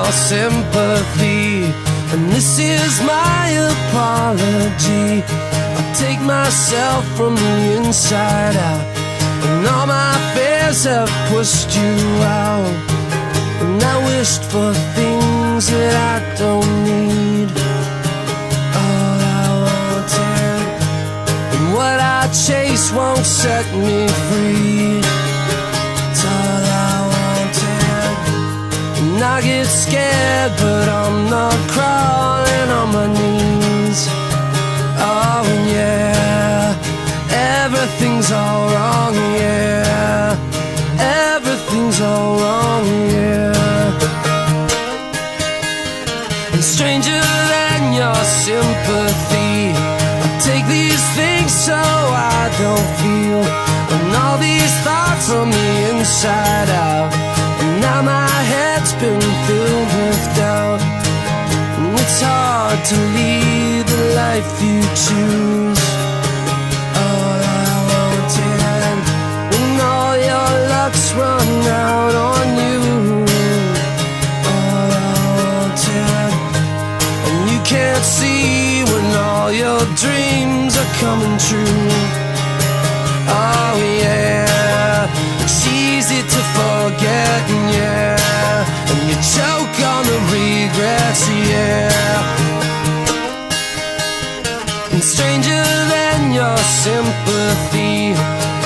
your sympathy, and this is my apology. I take myself from the inside out, and all my fears have pushed you out. And I wished for things that I don't need. All I wanted, and what I chase won't set me free. It's all I wanted, and I get scared, but I'm not crawling on my knees. Oh yeah, everything's all wrong, yeah. Everything's all wrong, yeah. And stranger than your sympathy, I take these things so I don't feel, and all these thoughts from the inside out. And now my head's been filled with doubt, and it's hard to lead the life you choose. All I wanted, when all your luck's run out on you. All I wanted, and you can't see when all your dreams are coming true. Oh yeah, it's easy to forget, yeah, and you choke on the regrets, yeah. And stranger than your sympathy,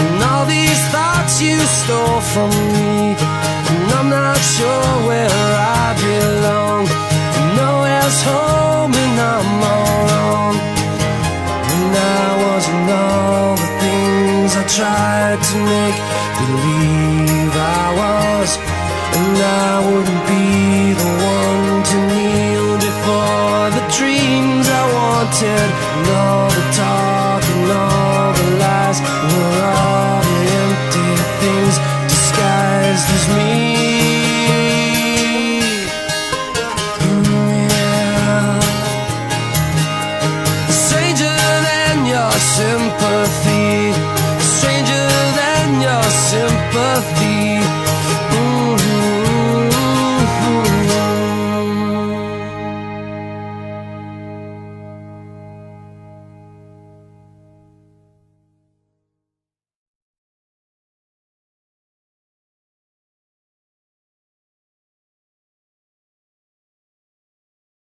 and all these thoughts you stole from me, and I'm not sure where I belong. Nowhere's home and I'm all wrong. And I wasn't all the things I tried to make believe I was, and I wouldn't be the one to kneel before the dreams I wanted. And all the talk and all the lies were all the empty things disguised as me.